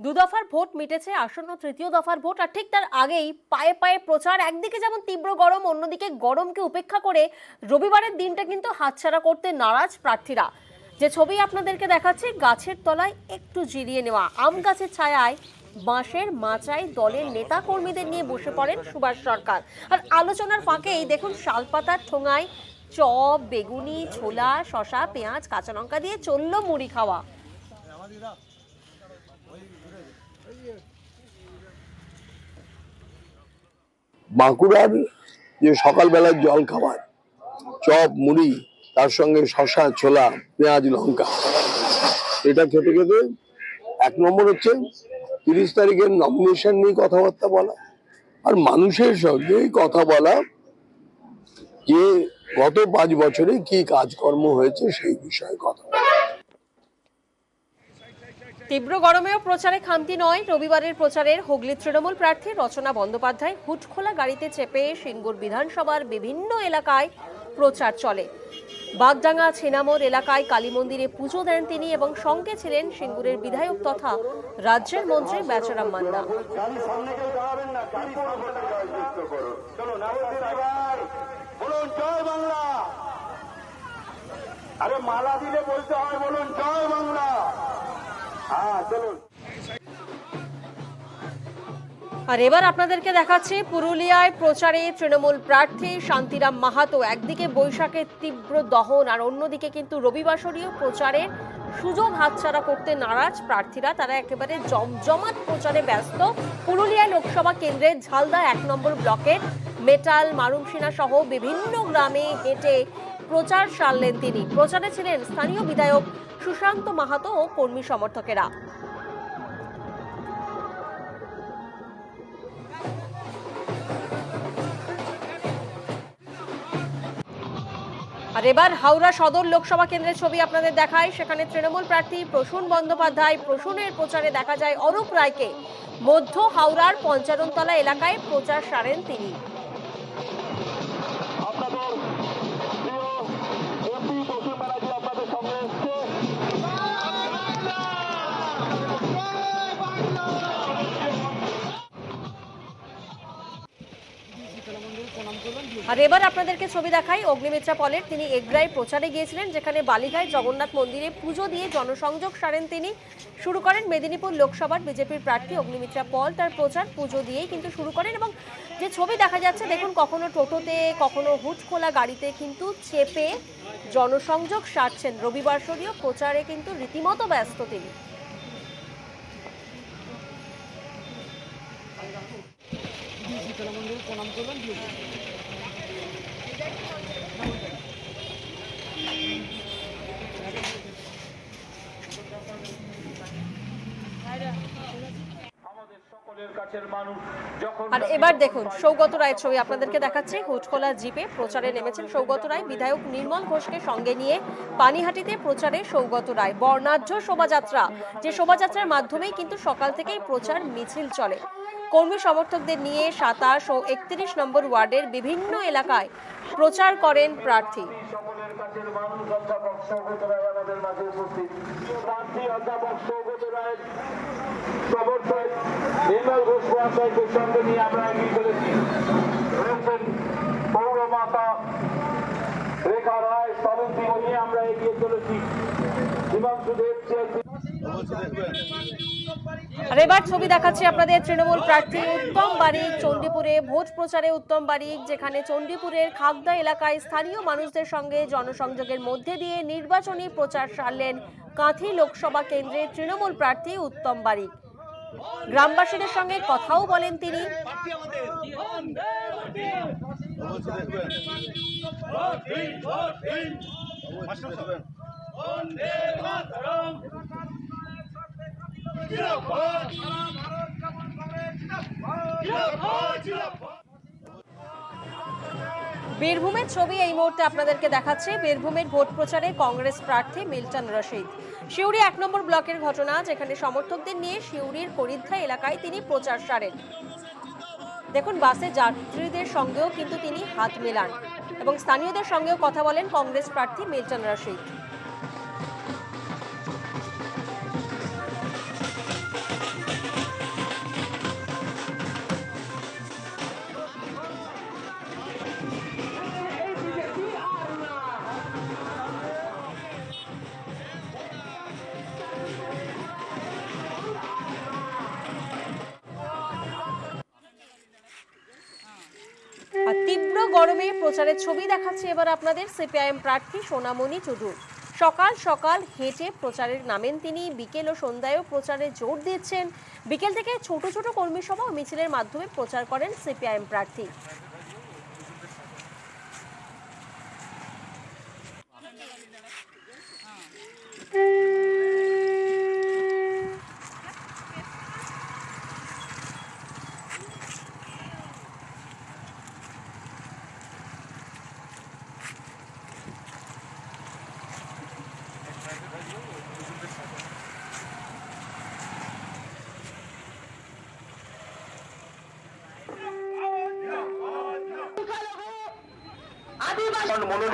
দুদফার vote মিটেছে, আসন্ন তৃতীয় দফার ভোট, আর ঠিক তার আগেই পায়ে পায়ে প্রচার। একদিকে যেমন তীব্র গরম, অন্যদিকে গরমকে উপেক্ষা করে রবিবারের দিনটা কিন্তু হাতছাড়া করতে নারাজ প্রার্থীরা। যে ছবি আপনাদেরকে দেখাচ্ছি, গাছের তলায় একটু জিরিয়ে নেওয়া, আম গাছের ছায়ায় বাঁশের মাচায় দলের নেতা কর্মীদের নিয়ে বসে পড়েন সুভাষ সরকার। আর আলোচনার ফাঁকেই দেখুন শালপাতার ঠোঙায় চপ, বেগুনি, ছোলা, শশা, পেঁয়াজ, কাঁচা লঙ্কা দিয়ে চলল মুড়ি খাওয়া। বাঁকুড়ার যে সকালবেলার জল খাবার, চপ, মুড়ি, তার সঙ্গে শশা, ছোলা, পেঁয়াজ, লঙ্কা, এটা খেতে খেতে এক নম্বর হচ্ছে 30 তারিখের নমিনেশন নিয়ে কথাবার্তা বলা, আর মানুষের সঙ্গে কথা বলা যে গত 5 বছরে কি কাজকর্ম হয়েছে সেই বিষয়ে কথা বলা। তীব্র গরমেও প্রচারে খামতি নয়। রবিবারের প্রচারের হুগলি তৃণমূল প্রার্থী রচনা বন্দ্যোপাধ্যায় হুটখোলা গাড়িতে চেপে সিঙ্গুর বিধানসভার বিভিন্ন এলাকায় প্রচার চলে। বাগডাঙ্গা, ছেনামোড় এলাকায় কালী মন্দিরে পুজো দেন তিনি, এবং সঙ্গে ছিলেন সিঙ্গুরের বিধায়ক তথা রাজ্যের মন্ত্রী বেচারাম মান্না। আরে মালা দিলে বলতে হয়, বলুন জয় বাংলা। হ্যাঁ, চলুন। আর এবার আপনাদেরকে দেখাচ্ছি পুরুলিয়ায় প্রচারে তৃণমূল প্রার্থী শান্তিরাম মাহাতো। একদিকে বৈশাখের তীব্র দহন, আর অন্যদিকে কিন্তু রবিবাসরীয় প্রচারের সুযোগ হাতছাড়া করতে নারাজ প্রার্থীরা। তারা একেবারে জমজমাট প্রচারে ব্যস্ত। পুরুলিয়া লোকসভা কেন্দ্রের ঝালদা 1 নম্বর ব্লকের মেটাল, মারুমসিনা সহ বিভিন্ন গ্রামে হেঁটে প্রচার সারলেন তিনি। প্রচারে ছিলেন স্থানীয় বিধায়ক সুশান্ত মাহাতো ও কর্মী সমর্থকেরা। আর এবার হাওড়া সদর লোকসভা কেন্দ্রের ছবি আপনাদের দেখায়। সেখানে তৃণমূল প্রার্থী প্রসূন বন্দ্যোপাধ্যায়, প্রসূনের প্রচারে দেখা যায় অরূপ রায়কে। মধ্য হাওড়ার পঞ্চারণতলা এলাকায় প্রচার সারেন তিনি। আর এবার আপনাদেরকে ছবি দেখাই অগ্নিমিত্রা পলের। তিনি এগরায় প্রচারে গিয়েছিলেন, যেখানে বালিঘায় জগন্নাথ মন্দিরে পুজো দিয়ে জনসংযোগ সারেন তিনি। শুরু করেন মেদিনীপুর লোকসভার বিজেপির প্রার্থী অগ্নিমিত্রা পল তার প্রচার পুজো দিয়েই কিন্তু শুরু করেন। এবং যে ছবি দেখা যাচ্ছে দেখুন, কখনো টোটোতে, কখনো হুটখোলা গাড়িতে কিন্তু চেপে জনসংযোগ সারছেন। রবিবাসরীয় প্রচারে কিন্তু রীতিমতো ব্যস্ত তিনি। আর এবার দেখুন সৌগত রায়ের ছবি আপনাদেরকে দেখাচ্ছি। হুটখোলা জিপে প্রচারে নেমেছেন সৌগত রায়। বিধায়ক নির্মল ঘোষকে সঙ্গে নিয়ে পানিহাটিতে প্রচারে সৌগত রায়। বর্ণাঢ্য শোভাযাত্রা, যে শোভাযাত্রার মাধ্যমেই কিন্তু সকাল থেকেই প্রচার মিছিল চলে। কর্মী সমর্থকদের নিয়ে 27 ও 31 নম্বর ওয়ার্ডের বিভিন্ন এলাকায় প্রচার করেন প্রার্থী। নির্মল ঘোষ মহাশয়কে সঙ্গে নিয়ে আমরা এগিয়ে চলেছি। রয়েছেন পৌরমাতা রেখা রায়, সমিতি নিয়ে আমরা এগিয়ে চলেছি। হিমাংশু দেব। আর এবার ছবি দেখাচ্ছি আপনাদের তৃণমূল প্রার্থী উত্তম বারিক চণ্ডীপুরে ভোট প্রচারে। উত্তম বারিক যেখানে চণ্ডীপুরের খাগদা এলাকায় স্থানীয় মানুষদের সঙ্গে জনসংযোগের মধ্যে দিয়ে নির্বাচনী প্রচার সারলেন কাঁথি লোকসভা কেন্দ্রের তৃণমূল প্রার্থী উত্তম বারিক। গ্রামবাসীদের সঙ্গে কথাও বলেন তিনি। বীরভূমের ছবি এই মুহূর্তে আপনাদেরকে দেখাচ্ছে। বীরভূমের ভোট প্রচারে কংগ্রেস প্রার্থী মিল্টন রশিদ। সিউড়ি 1 নম্বর ব্লকের ঘটনা, যেখানে সমর্থকদের নিয়ে সিউড়ির করিদ্ধা এলাকায় তিনি প্রচার সারেন। দেখুন বাসে যাত্রীদের সঙ্গেও কিন্তু তিনি হাত মেলান এবং স্থানীয়দের সঙ্গেও কথা বলেন কংগ্রেস প্রার্থী মিল্টন রশিদ। গরমে প্রচারের ছবি দেখাচ্ছে এবার আপনাদের সিপিআইএম প্রার্থী সোনামণি টুডুর। সকাল সকাল হেঁটে প্রচারের নামেন তিনি। বিকেল ও সন্ধ্যায়ও প্রচারে জোর দিচ্ছেন। বিকেল থেকে ছোট ছোট কর্মী সভা ও মিছিলের মাধ্যমে প্রচার করেন সিপিআইএম প্রার্থী।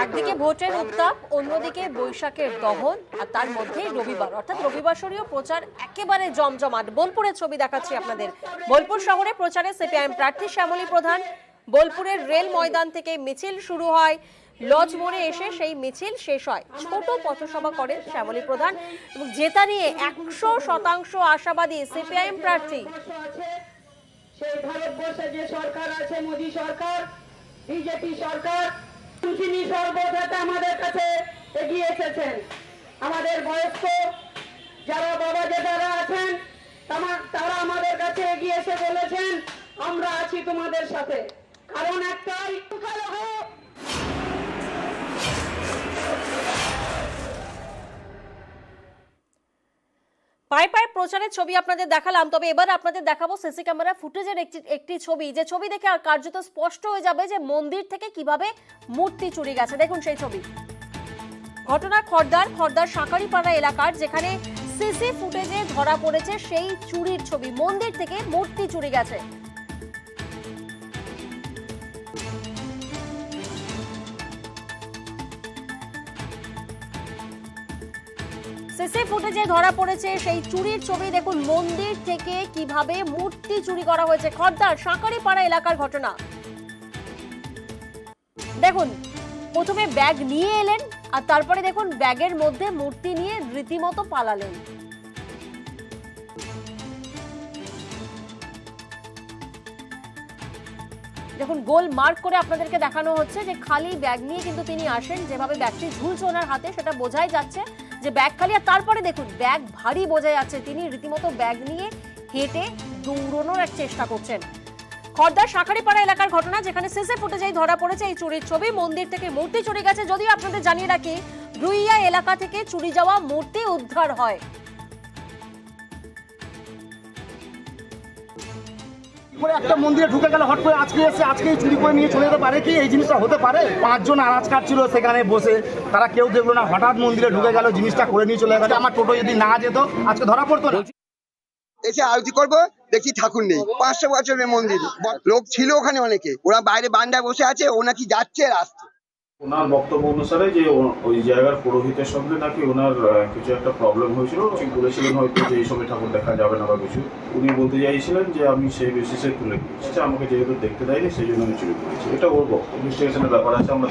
একদিকে ভোটের উত্তাপ, অন্যদিকে বৈশাখের দহন, আর তার মধ্যেই রবিবার অর্থাৎ রবিবাসরীয় প্রচার একেবারে জমজমাট। বোলপুরের ছবি দেখাচ্ছি আপনাদের। বোলপুর শহরে প্রচারে সিপিআইএম প্রার্থী শ্যামলী প্রধান। বোলপুরের রেল ময়দান থেকে মিছিল শুরু হয়, লজ মোড়ে এসে সেই মিছিল শেষ হয়। ছোট পথসভা করেন শ্যামলী প্রধান এবং জেতা নিয়ে 100% আশাবাদী সিপিআইএম প্রার্থী। সেই ভারতবর্ষে যে সরকার আছে, মোদী সরকার, বিজেপি সরকার, তিনি সর্বদাতে আমাদের কাছে এগিয়ে এসেছেন। আমাদের বয়স্ক যারা বাবা জেদারা আছেন তারা আমাদের কাছে এগিয়ে এসে বলেছেন আমরা আছি তোমাদের সাথে। কারণ একটাই, পায়ে পায়ে প্রচারের ছবি আপনাদের দেখালাম, তবে এবার আপনাদের দেখাবো সিসি ক্যামেরা ফুটেজের একটি ছবি, যে ছবি দেখে আর কার্যত স্পষ্ট হয়ে যাবে যে মন্দির থেকে কিভাবে মূর্তি চুরি গেছে। দেখুন সেই ছবি। ঘটনা খড়দার সাঁকারিপাড়া এলাকার, যেখানে সিসি ফুটেজে ধরা পড়েছে সেই চুরির ছবি। মন্দির থেকে মূর্তি চুরি গেছে। সিসি ফুটেজে ধরা পড়েছে সেই চুরির ছবি। দেখুন মন্দির থেকে কিভাবে মূর্তি চুরি করা হয়েছে। খড়দার সাঁকারিপাড়া এলাকার ঘটনা। দেখুন প্রথমে ব্যাগ নিয়ে এলেন, আর তারপরে দেখুন ব্যাগের মধ্যে মূর্তি নিয়ে রীতিমতো পালালেন। দেখুন গোল মার্ক করে আপনাদেরকে দেখানো হচ্ছে যে খালি ব্যাগ নিয়ে কিন্তু তিনি আসেন। যেভাবে ব্যাগটি ঝুলছে ওনার হাতে সেটা বোঝাই যাচ্ছে যে ব্যাগ খালি। আর তারপরে দেখুন ব্যাগ ভারী বোঝা যাচ্ছে, তিনি রীতিমতো ব্যাগ নিয়ে হেঁটে দৌড়ানোর এক চেষ্টা করছেন। খড়দার সাঁকারিপাড়া এলাকার ঘটনা, যেখানে সিসি ফুটেজেই ধরা পড়েছে এই চুরির ছবি। মন্দির থেকে মূর্তি চুরি গেছে। যদিও আপনাদের জানিয়ে রাখি, রুইয়া এলাকা থেকে চুরি যাওয়া মূর্তি উদ্ধার হয়। একটা মন্দিরে ঢুকে গেল, হট করে আজকেই চুরি করে নিয়ে চলে যেতে পারে কি? এই জিনিসটা হতে পারে? 5 জন আনাজ কাটছিল সেখানে বসে, তারা কেউ দেখলো না, হঠাৎ মন্দিরে ঢুকে গেল, জিনিসটা করে নিয়ে চলে গেল। আমার টোটো যদি না যেত আজকে ধরা পড়তো না। এসে আরতি করবো, দেখি ঠাকুর নেই। 500 বছরের মন্দির, লোক ছিল ওখানে অনেকে, ওরা বাইরে বান্দায় বসে আছে, ও নাকি যাচ্ছে আর আসছে। ওনার বক্তব্য অনুসারে যে ওই জায়গার পুরোহিতের সঙ্গে নাকি ওনার কিছু একটা প্রবলেম হয়েছিল, বলেছিলেন হয়তো যে এই সময় ঠাকুর দেখা যাবে না বা কিছু। উনি বলতে চাইছিলেন যে আমি সেই বেসিসে তুলে দিয়েছি, আমাকে যেহেতু দেখতে দেয়নি সেই জন্য আমি চুরি করেছি। এটা ওর ইনভেস্টিগেশনের ব্যাপার আছে, আমরা